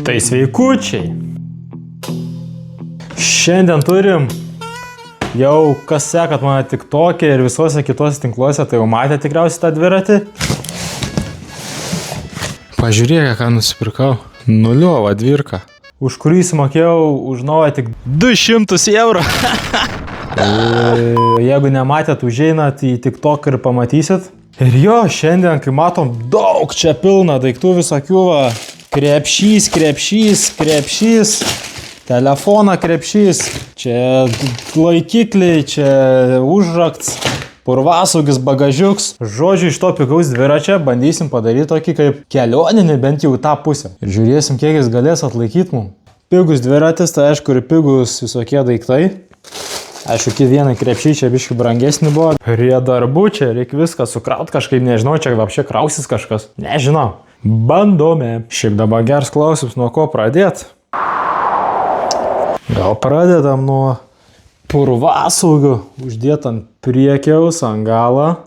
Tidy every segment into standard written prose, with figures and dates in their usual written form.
Tai sveikučiai. Šiandien turim, jau kas sekat mane TikTok'e ir visuose kitose tinkluose, tai jau matė tikriausiai tą dviratį. Pažiūrėk, ką nusipirkau. Nuliova dvirka. Už kurį sumokėjau už naują tik 200 eurų. Jeigu nematėt, užeinat į TikTok ir pamatysit. Ir jo, šiandien, kai matom, daug čia pilna daiktų visokių, va, krepšys, telefoną krepšys, čia laikikliai, čia užrakts, purvasaugis, bagažiuks. Žodžiu, iš to pigaus dviračio bandysim padaryti tokį kaip kelioninį bent jau tą pusę. Ir žiūrėsim, kiek jis galės atlaikyti mums. Pigus dviratis, tai aišku, ir pigus visokie daiktai. Aišku, vienai krepšiai čia biškių brangesnį buvo. Prie darbų čia reikia viską sukraut kažkaip, nežinau, čia apšia krausis kažkas. Nežinau. Bandome. Šiaip dabar geras klausimas, nuo ko pradėt. Gal pradedam nuo purvasaugių, uždėt ant priekiaus, ant galą.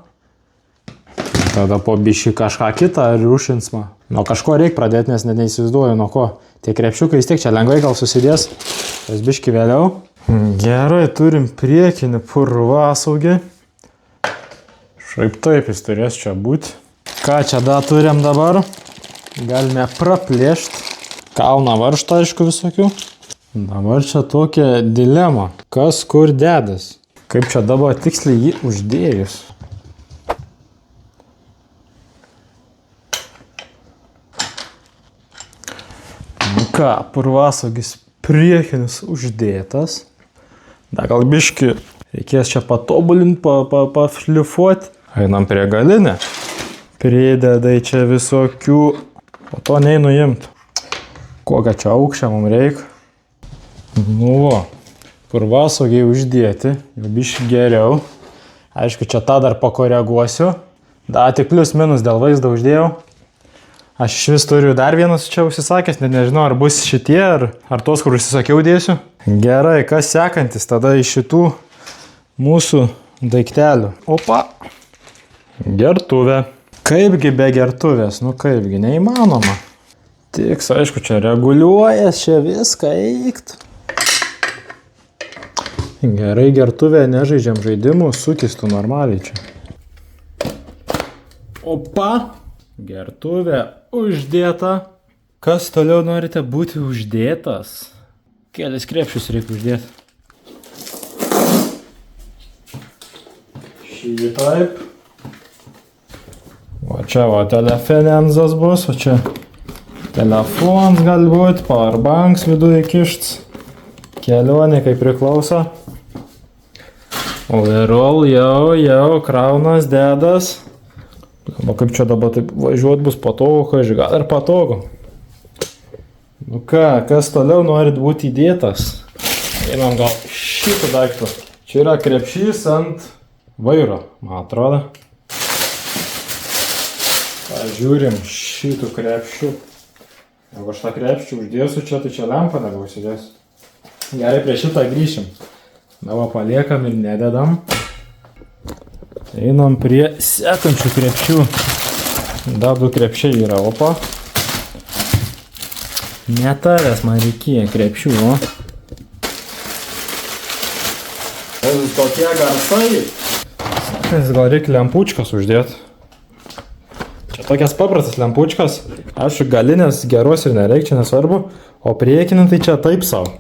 Tada po biškį kažką kitą riušinsma. Nuo kažko reikia pradėti, nes net neįsivaizduoju nuo ko. Tie krepšiukai vis tiek čia lengvai gal susidės. Tas biškį vėliau. Gerai, turim priekinį purvasaugį. Šaip taip jis turės čia būti. Ką čia dar turim dabar? Galime praplėšti. Kalną varžtą, aišku, visokių. Dabar čia tokia dilema. Kas kur dedas? Kaip čia dabar tiksliai jį uždėjus? Nu ką, purvasaugis priekinis uždėtas. Da gal biški reikės čia patobulinti, paflifuoti. Einam prie galinę. Pridedai čia visokių, o to neinu imt. Kokią čia aukščią mums reikia. Nu va, purvasaugiai uždėti, jau biški geriau. Aišku, čia tą dar pakoreguosiu. Da, tik plius minus dėl vaizdo uždėjau. Aš iš vis turiu dar vienas čia užsisakęs, net nežinau, ar bus šitie, ar tos, kur užsisakiau dėsiu. Gerai, kas sekantis tada iš šitų mūsų daiktelių. Opa, gertuvė. Kaipgi be gertuvės, nu kaipgi, neįmanoma. Tiks, aišku, čia reguliuojas, čia viską eikt. Gerai, gertuvė, nežaidžiam žaidimų, sukistų normaliai čia. Opa. Gertuvė uždėta. Kas toliau norite būti uždėtas? Kelis krepšius reikia uždėti. Šį taip. O čia va telefonenzas bus, o čia telefons gali būti, powerbanks viduje kišts. Kelionė kaip priklauso. Overall jau kraunas dedas. O kaip čia dabar taip važiuot bus patogu, gal ir patogu. Nu ką, kas toliau norit būti įdėtas? Einam gal šitą daiktą. Čia yra krepšys ant vairo, man atrodo. Pažiūrim šitų krepšių. Jeigu aš tą krepšį uždėsiu čia, tai čia lempa nebeusidės. Gerai, prie šitą grįšim. Dabar paliekam ir nededam. Einam prie sekančių krepšių. Dar 2 krepšiai yra, opa. Netarės man reikėjo krepšių, o. Tokie garsai. Sakas, gal reikia lempučkas uždėti. Čia tokias paprastas lempučkas. Aišku, galinės geros ir nereikia, čia nesvarbu. O priekinį tai čia taip savo.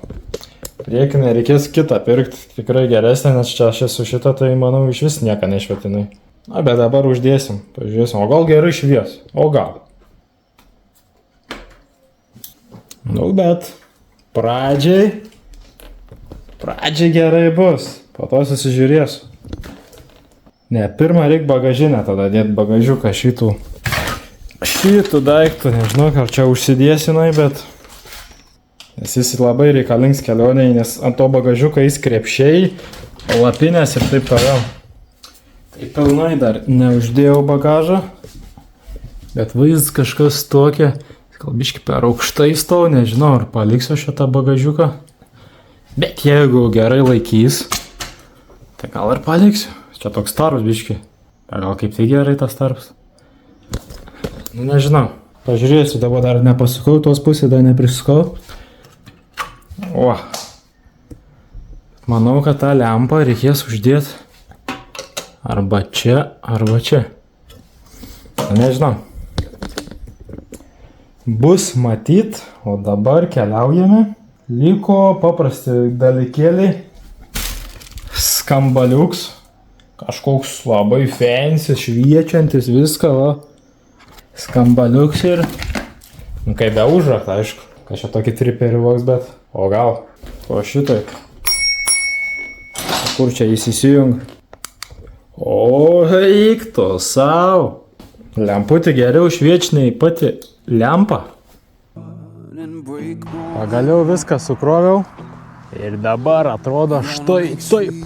Priekinę reikės kitą pirkti, tikrai geresnė, nes čia aš esu šitą, tai manau iš vis nieką nešvetinai. Na, bet dabar uždėsim, pažiūrėsim, o gal gerai švies, o gal. Nu, bet pradžiai gerai bus, po to susižiūrėsiu. Ne, pirmą reikia bagažinę tada dėti bagažiuką šitų daiktų, nežinau, ar čia užsidėsinai, bet... Nes jis labai reikalings kelioniai, nes ant to bagažiuką jis krepšiai, lapinės ir taip toliau. Tai pilnai dar neuždėjau bagažą, bet vaizdas kažkas tokia, gal biškį per aukštai stau, nežinau, ar paliksiu šitą bagažiuką. Bet jeigu gerai laikys, tai gal ir paliksiu. Čia toks tarps biškį. Gal kaip tai gerai tas tarps? Nu nežinau. Pažiūrėsiu, dabar dar nepasukau, tos pusės dar neprisukau. O. Manau, kad tą lempą reikės uždėti arba čia, arba čia. Nežinau. Bus matyt, o dabar keliaujame. Liko paprasti dalykėliai. Skambaliuks. Kažkoks labai fancy, šviečiantis viską, va. Skambaliuks ir... Nu, kaip be užraktą, aišku. Kažką tokį triperį voks, bet... O gal? O šitaip. Kur čia jis įsijung? O, eik to savo. Lemputė geriau šviečinai pati lempa. Pagaliau viską sukroviau. Ir dabar atrodo štai taip.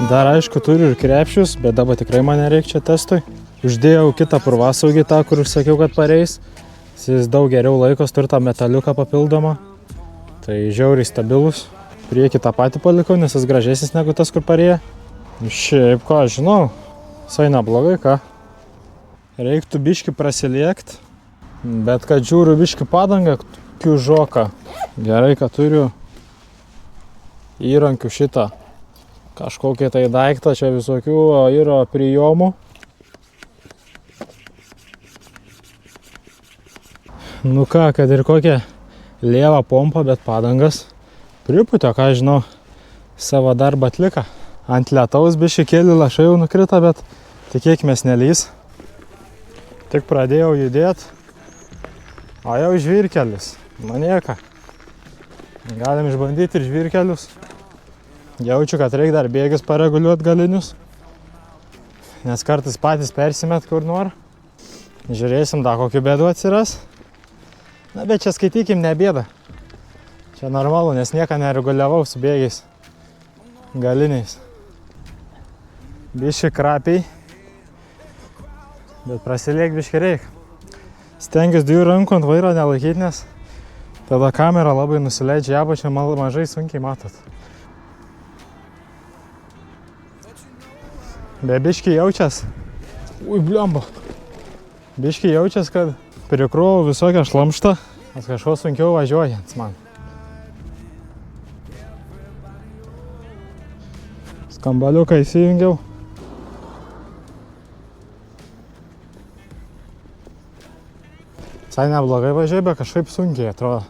Dar aišku turiu ir krepšius, bet dabar tikrai man nereikia čia testui. Uždėjau kitą purvasaugį tą, kur sakiau, kad pareis. Jis daug geriau laikos, turi tą metaliuką papildomą. Tai žiauriai stabilus. Priekį tą patį palikau, nes jis gražesnis negu tas, kur parėjo. Šiaip ką, žinau, visai neblogai, ką. Reiktų biškį prasiliekt, bet kad žiūriu biškį padangą, kiužoką. Gerai, kad turiu įrankių šitą. Kažkokį tai daiktą, čia visokių yra prijomų. Nu ką, kad ir kokią lievą pompą, bet padangas pripūtio, ką žinau, savo darbą atlika. Ant lietaus biškį keli lašai jau nukrito, bet tikėkimės nelys. Tik pradėjau judėti, o jau žvyrkelis. Manieka. Galim išbandyti ir žvyrkelius. Jaučiu, kad reikia dar bėgius pareguliuoti galinius, nes kartais patys persimet kur nori. Žiūrėsim, da kokių bėdų atsiras. Na, bet čia skaitykim, ne bėda. Čia normalu, nes nieką nereguliavau su bėgiais galiniais. Biški krapiai, bet prasiliek biški reik. Stengiuosi 2 rankų ant vairo nelaikyti, nes tada kamera labai nusileidžia į apačią, mažai sunkiai matot. Be biški jaučias, blemba. Biški jaučias, kad prikrovau visokią šlamštą, nes kažko sunkiau važiuojant man. Skambaliuką įsijungiau. Visai neblogai važiuoju, bet kažkaip sunkiai atrodo.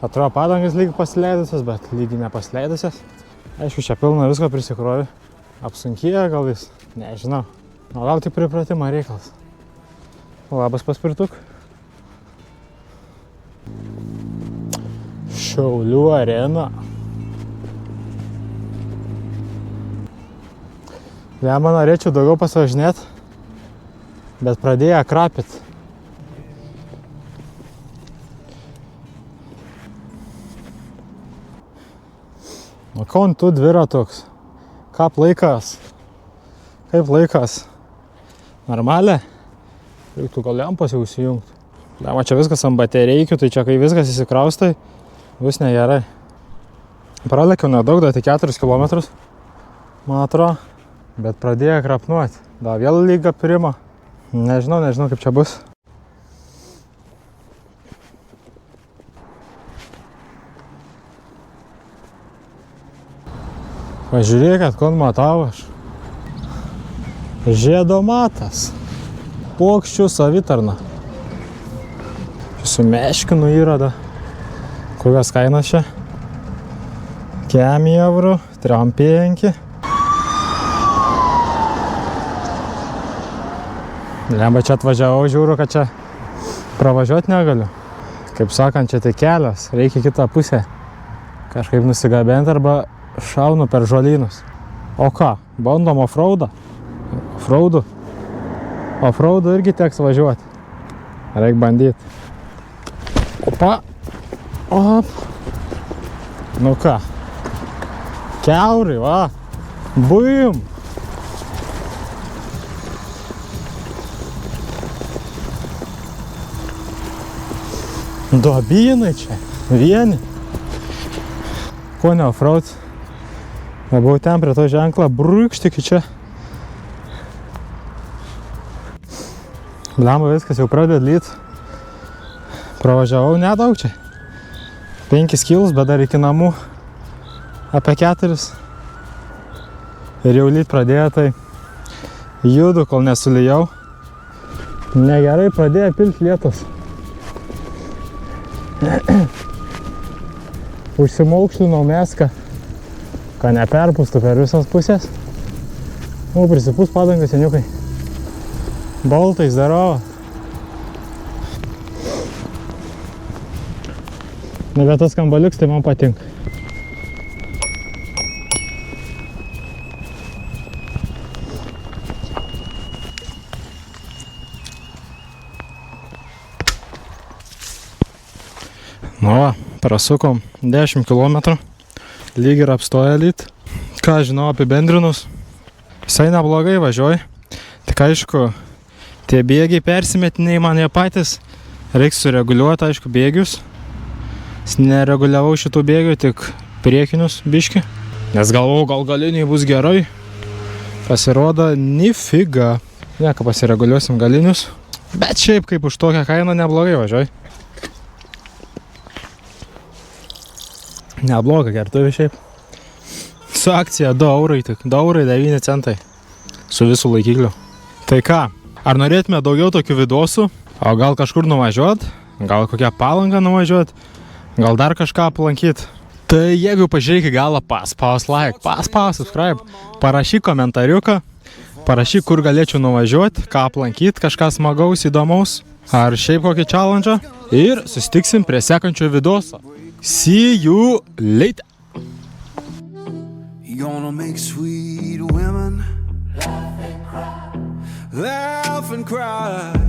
Atrodo padangas lyg pasileidusias, bet lygiai nepasileidusias. Aišku, čia pilna visko prisikrovi. Apsunkėja gal vis, nežinau. O gal tik pripratimo reikalas. Labas paspirtuk. Šiaulių arena. Lemą norėčiau daugiau pasivažinėti, bet pradėjo krapit. O kaun tu dviratuks? Kaip laikas? Kaip laikas? Normaliai? Reiktų gal lempos jau įsijungti. Lema, čia viskas ant baterijų, tai čia kai viskas įsikraustai, bus negerai. Pralekiau nedaug, dar tik 4 km, man atrodo, bet pradėjo krapnuoti. Da vėl lyga pirma. Nežinau kaip čia bus. Pažiūrėkit, kon matau aš. Žiedomatas. Pokščių savitarna. Su meškinu yra da. Kokios kainos čia? 4 eurų, 3,5. Lemba čia atvažiavau, žiūriu, kad čia pravažiuoti negaliu. Kaip sakant, čia tik kelias, reikia kitą pusę kažkaip nusigabenti arba šaunu per žolynus. O ką, bandom offroadą? Offroadu irgi teks važiuoti. Reik bandyti. Opa. Op. Nu ką. Kiaurai, va. Bum. Duobynai čia. Vieni. Ko ne offroad? Nebuvau ten prie to ženklą, brūkšt iki čia. Blemba, viskas jau pradeda lyt. Pravažiavau nedaug čia. 5 kilus, bet dar iki namų apie 4. Ir jau lyt pradėjo, tai judu, kol nesulijau. Negerai pradėjo pilt lietus. Užsimaukšlinau meską, kad neperpūstų per visas pusės. Prisipūs padangas, seniukai. Boltai, zdarova. Bet tas kambaliuks, tai man patinka. Nu va, prasukom 10 km, lyg ir apstoja lyt. Ką žinau apibendrinus, visai neblogai važiuoju. Tik aišku, tie bėgiai persimetiniai man jie patys. Reiks sureguliuoti, aišku, bėgius. Nereguliavau šitų bėgių, tik priekinius biški. Nes galvau, gal galiniai bus gerai. Pasirodo, nifiga. Nieko, pasireguliuosim galinius. Bet šiaip, kaip už tokią kainą, neblogai važiuoju. Nebloga gertuvė šiaip. Su akcija 2 eurai tik. 2 eurai 9 centai. Su visų laikikliu. Tai ką, ar norėtume daugiau tokių vidosų? O gal kažkur nuvažiuot? Gal kokią Palangą nuvažiuot? Gal dar kažką aplankyt? Tai jeigu pažiūrėk į galą, paspaus like, paspaus subscribe. Parašyk komentariuką. Parašyk, kur galėčiau nuvažiuoti, ką aplankyt, kažką smagaus, įdomaus. Ar šiaip kokį challenge. Ir susitiksim prie sekančio vidoso. See you later. You're gonna make sweet women laugh and cry.